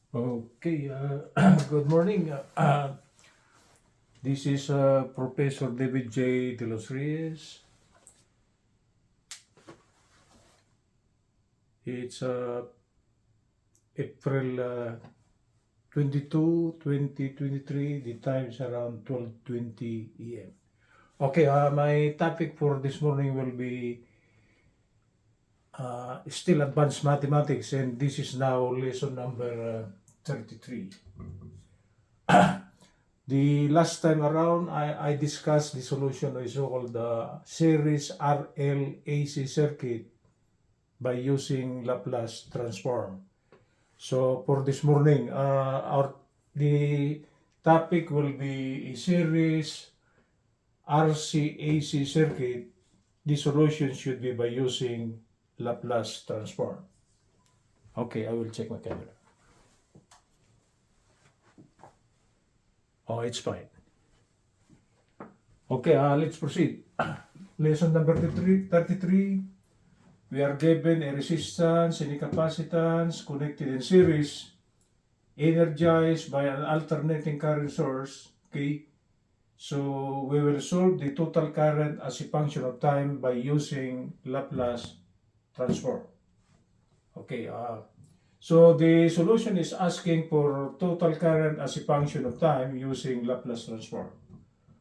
Okay, good morning. This is Professor David J. Delosreyes. It's April 22, 2023. The time is around 12:20 a.m. Okay, my topic for this morning will be still advanced mathematics, and this is now lesson number 33. The last time around, I discussed the solution of the so-called series RLAC circuit by using Laplace transform. So for this morning, the topic will be a series RCAC circuit. The solution should be by using Laplace transform. Okay, I will check my camera. Oh, it's fine. Okay, let's proceed. Lesson number 33. We are given a resistance and a capacitance connected in series, energized by an alternating current source. Okay, so we will solve the total current as a function of time by using Laplace transform. Okay, so the solution is asking for total current as a function of time using Laplace transform.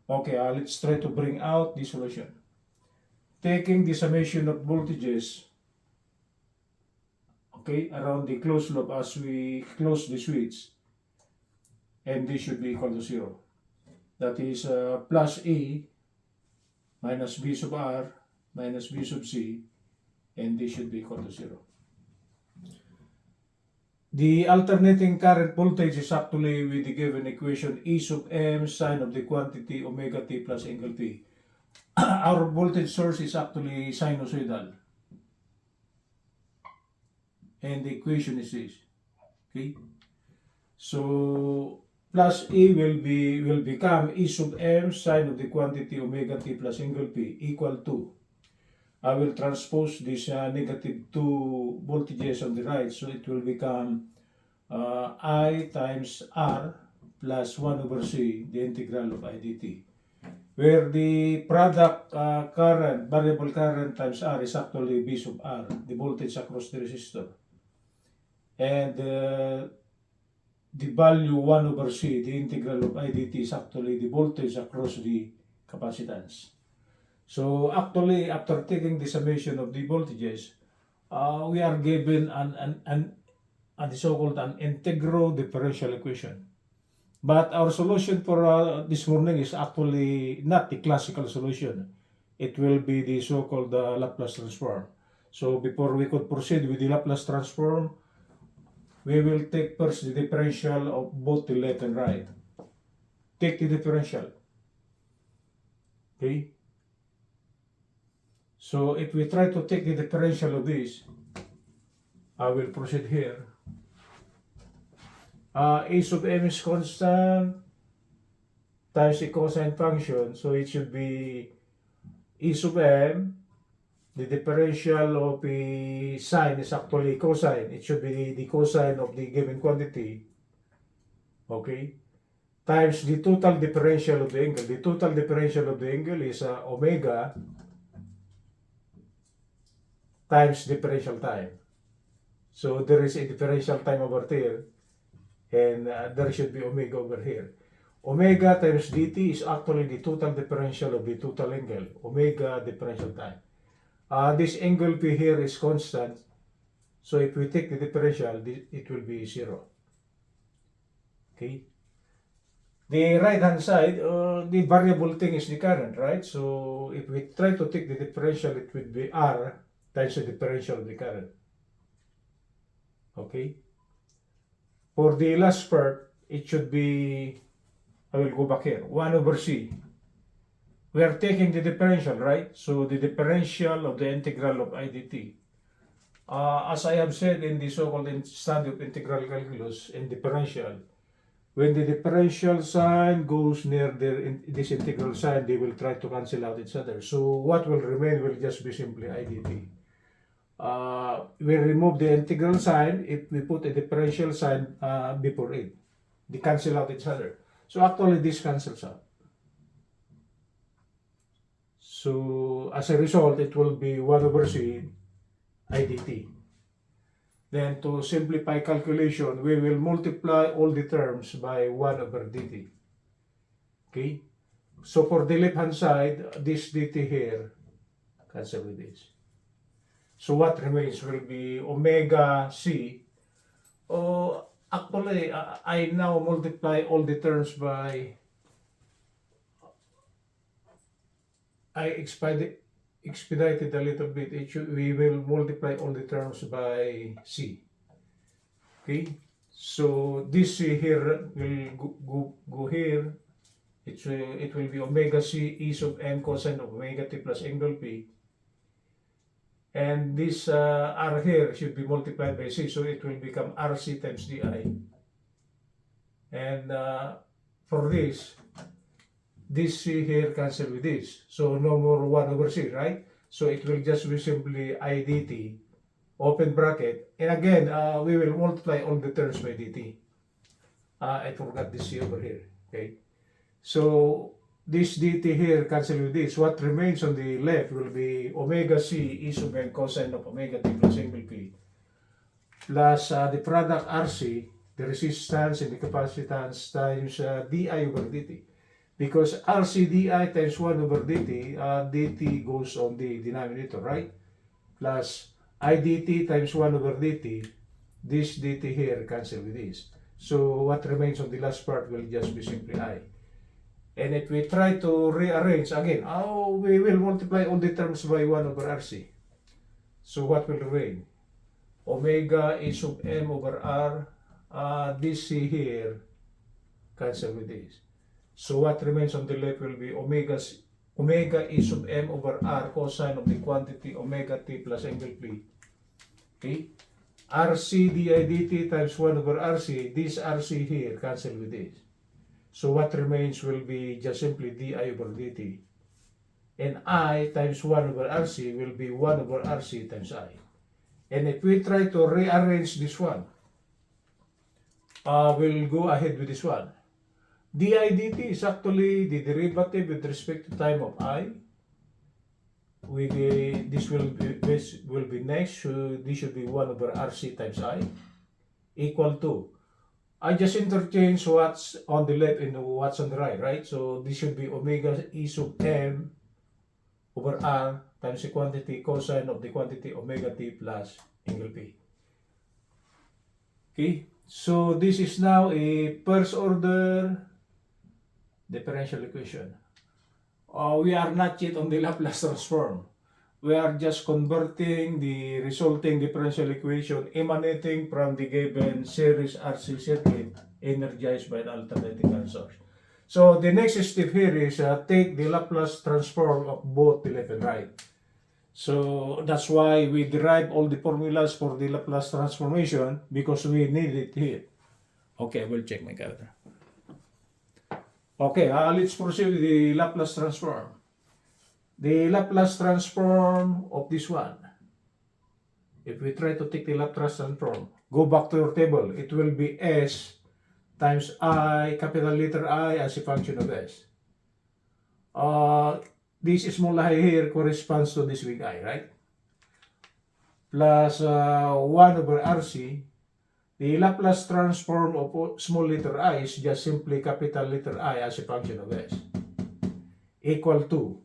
Okay, let's try to bring out the solution. Taking the summation of voltages, okay, around the closed loop as we close the switch, and this should be equal to 0. That is plus E minus B sub R minus B sub C, and this should be equal to 0. The alternating current voltage is actually with the given equation E sub M sine of the quantity omega t plus angle P. Our voltage source is actually sinusoidal. And the equation is this. Okay? So plus E will become E sub M sine of the quantity omega t plus angle P equal to, I will transpose this negative 2 voltages on the right, so it will become I times R plus 1 over C, the integral of I dt, where the product current, variable current times R is actually B sub R, the voltage across the resistor. And the value 1 over C, the integral of I dt, is actually the voltage across the capacitance. So actually, after taking the summation of the voltages, we are given the so-called an integral differential equation. But our solution for this morning is actually not the classical solution. It will be the so-called Laplace transform. So before we could proceed with the Laplace transform, we will take first the differential of both the left and right. Take the differential. Okay? So if we try to take the differential of this, I will proceed here. A sub m is constant times the cosine function, so it should be E sub m. The differential of the sine is actually cosine. It should be the cosine of the given quantity. Okay? Times the total differential of the angle. The total differential of the angle is omega times differential time. So there is a differential time over there, and there should be omega over here. Omega times dt is actually the total differential of the total angle, omega differential time. This angle P here is constant, so if we take the differential, it will be 0. Okay? The right hand side, the variable thing is the current, right? So if we try to take the differential, it would be R times the differential of the current. Okay? For the last part, it should be, I will go back here, 1 over C. We are taking the differential, right? So the differential of the integral of I dt. As I have said in the so-called study of integral calculus and differential, when the differential sign goes near this integral sign, they will try to cancel out each other. So what will remain will just be simply I dt. we remove the integral sign if we put a differential sign before it. They cancel out each other. So actually this cancels out. So as a result, it will be 1 over c I dt. Then to simplify calculation, we will multiply all the terms by 1 over dt. Okay? So for the left hand side, this dt here, cancel with this. So what remains will be omega c. Oh, actually, I now multiply all the terms by, I expedited a little bit. We will multiply all the terms by c. Okay, so this c here will go here. It will be omega c e sub m cosine of omega t plus angle p. And this r here should be multiplied by c, so it will become rc times di. And for this c here cancel with this, so no more 1 over c, right? So it will just be simply I dt, open bracket, and again we will multiply all the terms by dt. I forgot this c over here. Okay, so this dt here cancel with this. What remains on the left will be omega c e sub n cosine of omega t plus angle p, plus the product rc, the resistance and the capacitance, times di over dt. Because rc di times 1 over dt, dt goes on the denominator, right? Plus I dt times 1 over dt, this dt here cancel with this. So what remains on the last part will just be simply I. And if we try to rearrange again, we will multiply all the terms by 1 over rc. So what will remain? Omega e sub m over r, this c here cancel with this. So what remains on the left will be omega e sub m over r cosine of the quantity omega t plus angle p. Okay? rc di dt times 1 over rc, this rc here cancel with this. So what remains will be just simply di over dt. And I times 1 over rc will be 1 over rc times I. And if we try to rearrange this one, we'll go ahead with this one. Di dt is actually the derivative with respect to time of I. This will be next, so this should be 1 over rc times I equal to, I just interchange what's on the left and what's on the right, right? So this should be omega e sub m over r times the quantity cosine of the quantity omega t plus angle p. Okay, so this is now a first order differential equation. We are not yet on the Laplace transform. We are just converting the resulting differential equation emanating from the given series RC circuit energized by an alternating current source. So the next step here is take the Laplace transform of both the left and right. So that's why we derive all the formulas for the Laplace transformation, because we need it here. Okay, I will check my calendar. Okay, let's proceed with the Laplace transform. The Laplace transform of this one, if we try to take the Laplace transform, go back to your table, it will be S times I, capital letter I, as a function of S. This small I here corresponds to this big I, right? Plus 1 over RC. The Laplace transform of small letter I is just simply capital letter I as a function of S. Equal to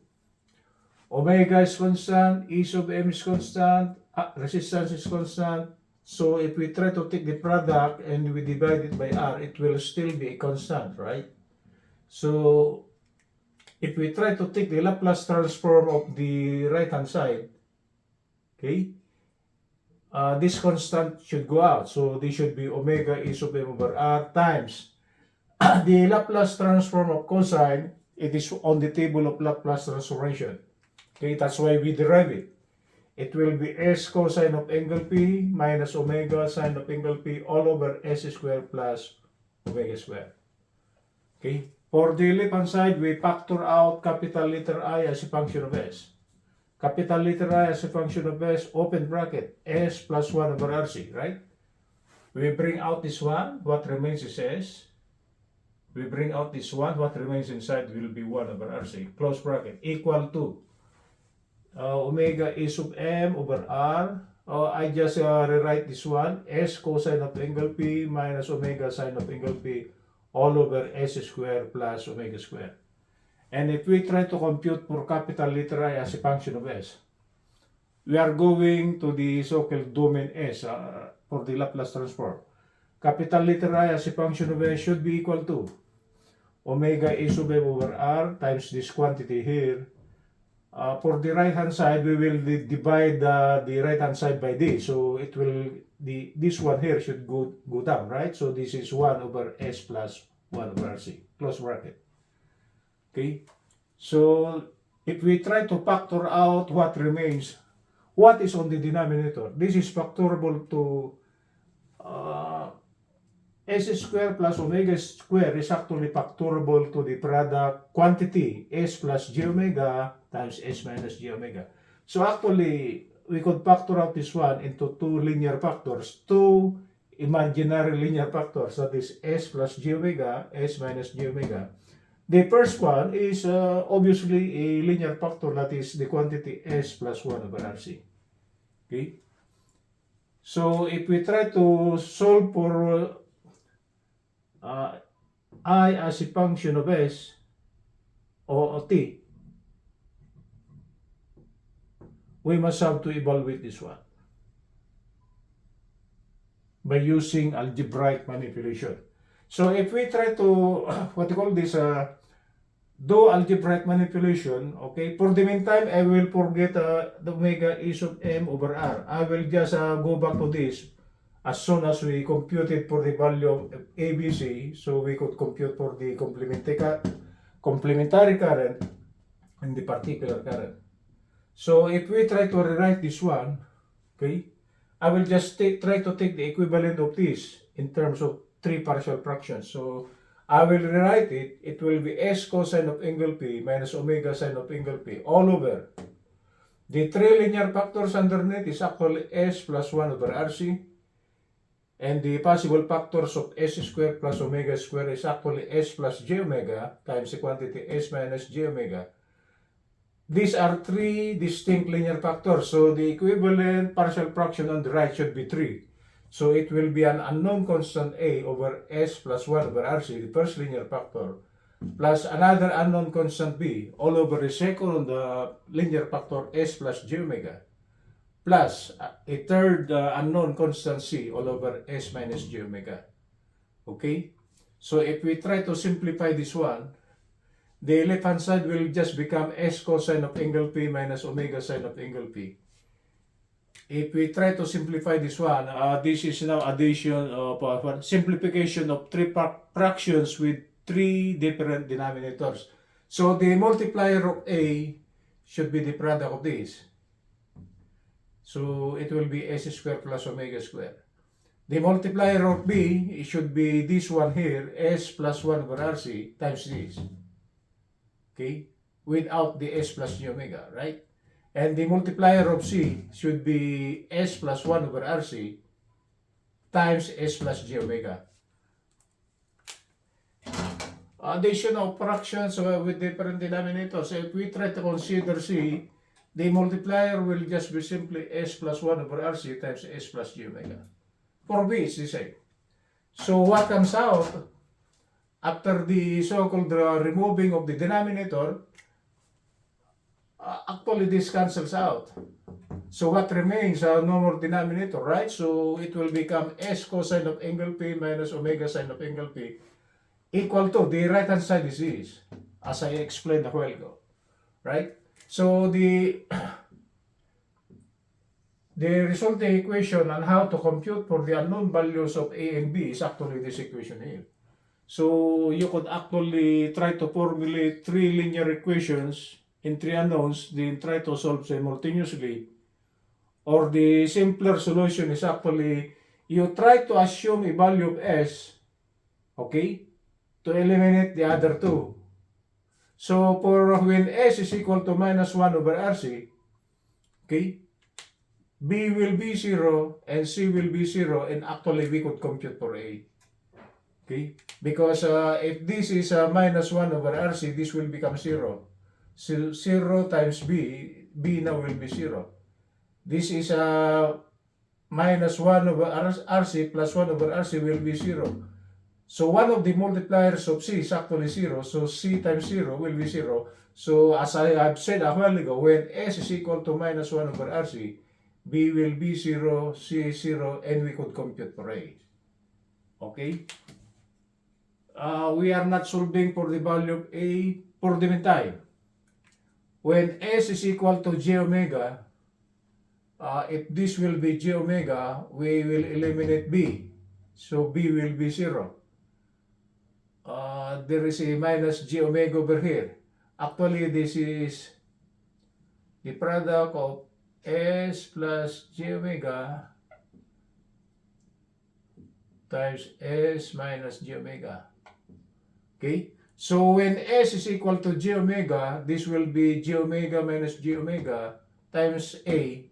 omega is constant, E sub m is constant, resistance is constant. So if we try to take the product and we divide it by R, it will still be a constant, right? So if we try to take the Laplace transform of the right hand side, okay, this constant should go out. So this should be omega E sub m over R times the Laplace transform of cosine. It is on the table of Laplace transformation. Okay, that's why we derive it. It will be S cosine of angle P minus omega sine of angle P all over S squared plus omega squared. Okay, for the left hand side, we factor out capital letter I as a function of S. Capital letter I as a function of S, open bracket, S plus 1 over RC, right? We bring out this one, what remains is S. We bring out this one, what remains inside will be 1 over RC, close bracket, equal to omega E sub M over R. I just rewrite this one, S cosine of angle P minus omega sine of angle P all over S square plus omega square. And if we try to compute for capital letter I as a function of S, we are going to the so-called domain S for the Laplace transform. Capital letter I as a function of S should be equal to omega E sub M over R times this quantity here. For the right hand side, we will divide the right hand side by this. So it will, this one here should go down, right? So this is 1 over S plus 1 over RC, close bracket. Okay, so if we try to factor out what remains, what is on the denominator? This is factorable to S square plus omega square is actually factorable to the product quantity S plus j omega times S minus j omega. So actually, we could factor out this one into two linear factors, two imaginary linear factors, that is S plus j omega, S minus j omega. The first one is obviously a linear factor, that is the quantity S plus 1 over RC. Okay? So if we try to solve for I as a function of S or T, we must have to evaluate this one by using algebraic manipulation. So if we try to, what you call this, do algebraic manipulation, okay, for the meantime, I will forget the omega E sub M over R. I will just go back to this as soon as we computed for the value of ABC, so we could compute for the complementary current and the particular current. So if we try to rewrite this one, okay, I will just try to take the equivalent of this in terms of three partial fractions. So I will rewrite it. It will be S cosine of angle P minus omega sine of angle P all over. The three linear factors underneath is actually S plus 1 over RC. And the possible factors of S square plus omega square is actually S plus j omega times the quantity S minus j omega. These are three distinct linear factors. So the equivalent partial fraction on the right should be 3. So it will be an unknown constant A over S plus 1 over RC, the first linear factor, plus another unknown constant B all over the second linear factor S plus j omega, plus a third unknown constant C all over S minus j omega. Okay? So if we try to simplify this one, the left hand side will just become S cosine of angle P minus omega sine of angle P. If we try to simplify this one, this is now addition of simplification of three fractions with three different denominators. So the multiplier of A should be the product of this. So it will be S square plus omega square. The multiplier of B, it should be this one here, S plus 1 over RC times this. Okay? Without the S plus j omega, right? And the multiplier of C should be S plus 1 over RC times S plus j omega. Addition of fractions with different denominators. So if we try to consider C, the multiplier will just be simply S plus 1 over RC times S plus j omega. For B, it's the same. So what comes out after the so-called removing of the denominator, actually this cancels out. So what remains? No more denominator, right? So it will become S cosine of angle P minus omega sine of angle P equal to, the right hand side is this, as I explained a while ago, right? So the resulting equation on how to compute for the unknown values of A and B is actually this equation here. So you could actually try to formulate three linear equations in three unknowns, then try to solve simultaneously. Or the simpler solution is actually, you try to assume a value of S, okay, to eliminate the other two. So for when S is equal to minus 1 over RC, Okay? B will be 0 and C will be 0, and actually we could compute for A. Okay? Because if this is minus 1 over RC, this will become 0. So 0 times B now will be 0. This is minus 1 over RC plus 1 over RC will be 0. So one of the multipliers of C is actually 0. So C times 0 will be 0. So as I have said a while ago, when S is equal to minus 1 over RC, B will be 0, C is 0, and we could compute for A. Okay? We are not solving for the value of A for the meantime. When S is equal to J omega, if this will be J omega, we will eliminate B. So B will be 0. There is a minus J omega over here. Actually, this is the product of S plus J omega times S minus J omega. Okay? So when S is equal to J omega, this will be J omega minus J omega times A.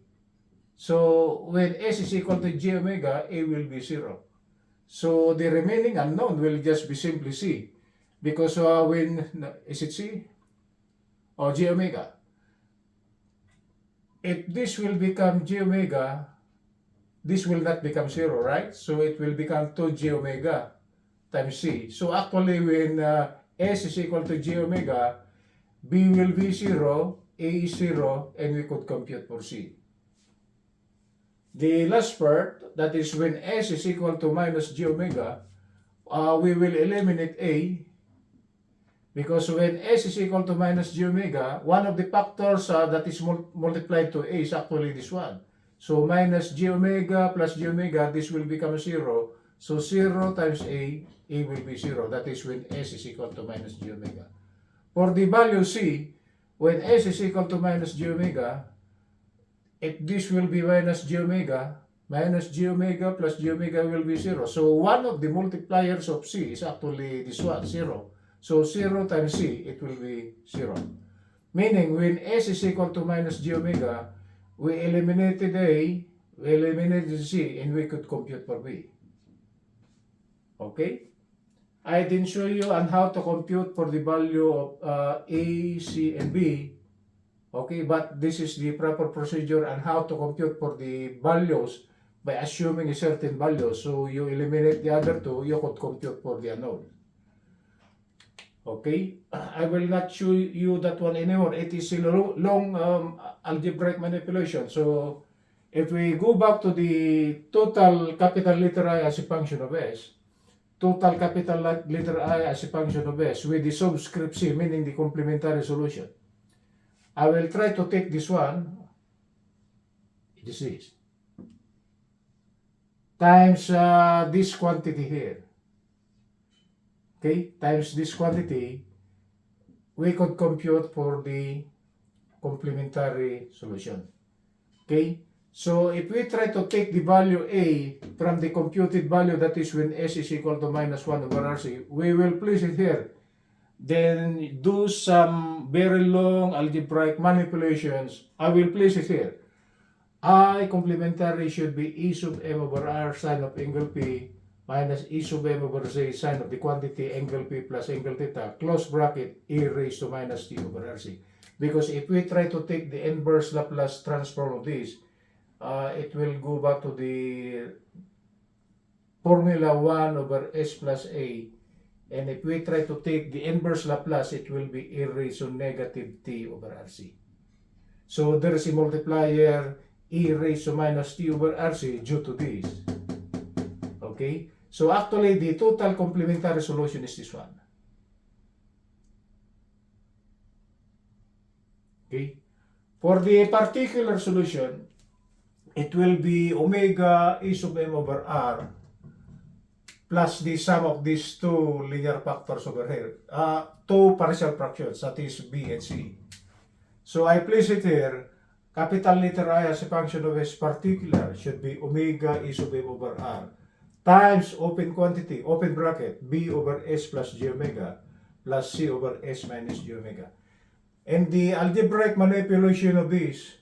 So when S is equal to J omega, A will be 0. So the remaining unknown will just be simply C. Because is it C? Or J omega? If this will become J omega, this will not become 0, right? So it will become 2 J omega times C. So actually when S is equal to J omega, B will be 0, A is 0, and we could compute for C. The last part, that is when S is equal to minus J omega, we will eliminate A, because when S is equal to minus J omega, one of the factors that is multiplied to A is actually this one. So minus J omega plus J omega, this will become 0. So 0 times A will be 0. That is when S is equal to minus J omega. For the value C, when S is equal to minus J omega, if this will be minus J omega plus J omega will be 0. So one of the multipliers of C is actually this one, 0. So 0 times C, it will be 0. Meaning when S is equal to minus J omega, we eliminated A, we eliminated C, and we could compute for B. Okay? I didn't show you on how to compute for the value of A, C, and B. Okay, but this is the proper procedure on how to compute for the values by assuming a certain value. So you eliminate the other two, you could compute for the unknown. Okay, I will not show you that one anymore. It is a long algebraic manipulation. So if we go back to the total capital letter I as a function of S, total capital letter I as a function of S with the subscript C, meaning the complementary solution. I will try to take this one, this is, times this quantity here. Okay, times this quantity, we could compute for the complementary solution. Okay, so if we try to take the value A from the computed value, that is when S is equal to minus 1 over RC, we will place it here. Then do some very long algebraic manipulations. I will place it here. I complementary should be E sub M over R sine of angle P minus E sub M over Z sine of the quantity angle P plus angle theta, close bracket, E raised to minus T over RC. Because if we try to take the inverse Laplace transform of this, it will go back to the formula 1 over S plus A. And if we try to take the inverse Laplace, it will be E raised to negative T over RC. So there is a multiplier E raised to minus T over RC due to this. Okay? So actually, the total complementary solution is this one. Okay? For the particular solution, it will be omega E sub M over R plus the sum of these two linear factors over here. Two partial fractions, that is B and C. So I place it here. Capital letter I as a function of S particular should be omega E sub M over R times open quantity, open bracket, B over S plus J omega plus C over S minus J omega. And the algebraic manipulation of this,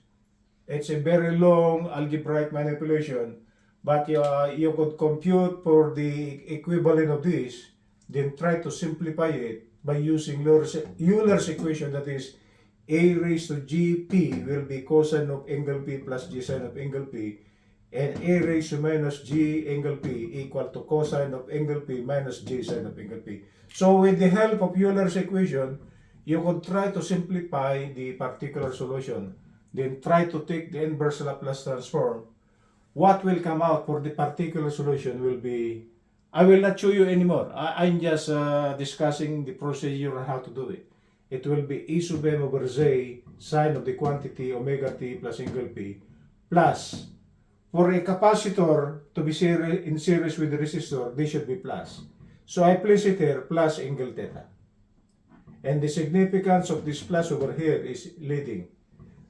It's a very long algebraic manipulation, but you could compute for the equivalent of this, then try to simplify it by using Euler's equation, that is a raised to gp will be cosine of angle p plus g sine of angle p, and a raised to minus g angle p equal to cosine of angle p minus g sine of angle p. So with the help of Euler's equation, you could try to simplify the particular solution, then try to take the inverse Laplace transform. What will come out for the particular solution will be, I will not show you anymore. I'm just discussing the procedure on how to do it. It will be e sub m over z sine of the quantity omega t plus angle p, plus for a capacitor to be in series with the resistor, this should be plus. So I place it here, plus angle theta. And the significance of this plus over here is leading.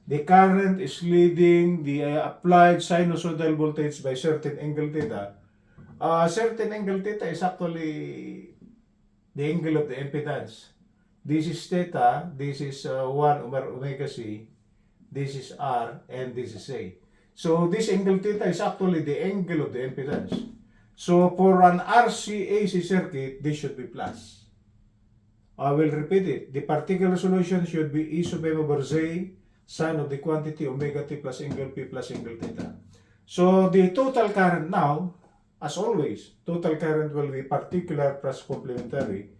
The current is leading the applied sinusoidal voltage by certain angle theta. Certain angle theta is actually the angle of the impedance. This is theta, this is 1 over omega c, this is r, and this is a. So this angle theta is actually the angle of the impedance. So for an RC AC circuit, this should be plus. I will repeat it. The particular solution should be e sub m over z sine of the quantity omega t plus angle p plus angle theta. So the total current now, as always, total current will be particular plus complementary.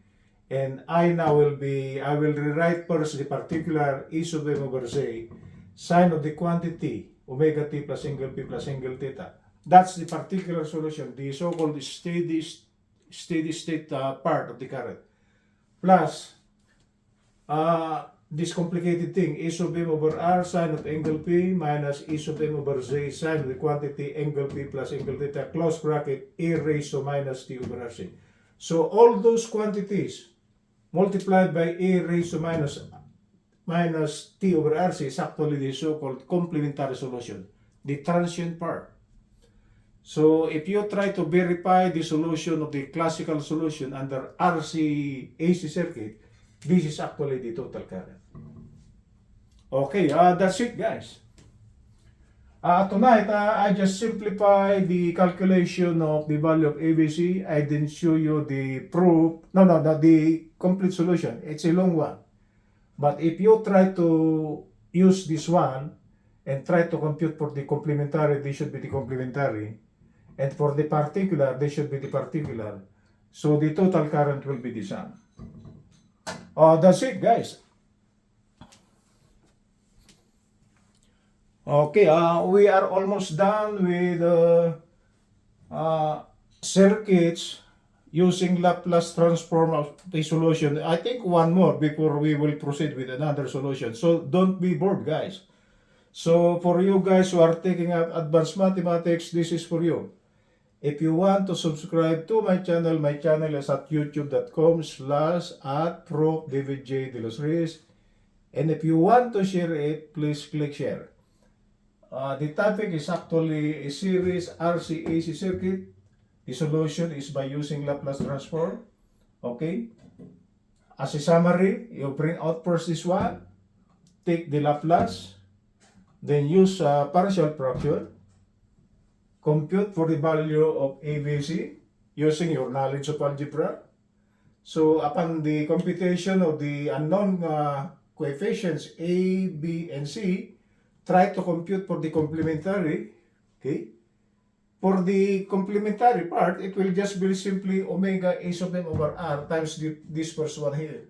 And I will rewrite first the particular e sub m over z sine of the quantity omega t plus angle p plus angle theta. That's the particular solution, the so-called steady state part of the current. Plus, this complicated thing, e sub m over r sine of angle p minus e sub m over z sine of the quantity angle p plus angle theta, close bracket, e raised to minus t over rc. So all those quantities multiplied by a raised to minus t over rc is actually the so-called complementary solution, the transient part. So if you try to verify the solution of the classical solution under RC AC circuit, this is actually the total current. Okay, that's it, guys. Tonight, I just simplified the calculation of the value of ABC. I didn't show you the proof. No, the complete solution. It's a long one. But if you try to use this one and try to compute for the complementary, this should be the complementary. And for the particular, this should be the particular. So the total current will be the sum. That's it, guys. Okay, we are almost done with circuits using Laplace transform of the solution. I think one more before we will proceed with another solution. So don't be bored, guys. So for you guys who are taking up advanced mathematics, this is for you. If you want to subscribe to my channel is at youtube.com/@ProfDavidJDelosReyes. And if you want to share it, please click share. The topic is actually a series RC AC circuit. The solution is by using Laplace transform. Okay? As a summary, you bring out first this one, take the Laplace, then use partial fraction, compute for the value of ABC using your knowledge of algebra. So upon the computation of the unknown coefficients A, B, and C, try to compute for the complementary. Okay? For the complementary part, it will just be simply omega A sub m over r times this first one here.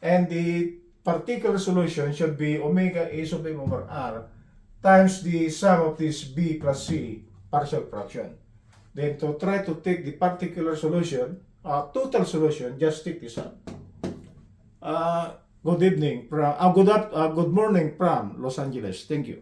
And the particular solution should be omega A sub m over r times the sum of this B plus C partial fraction. Then to try to take the particular solution, total solution, just take this sum. Good evening, good morning from Los Angeles. Thank you.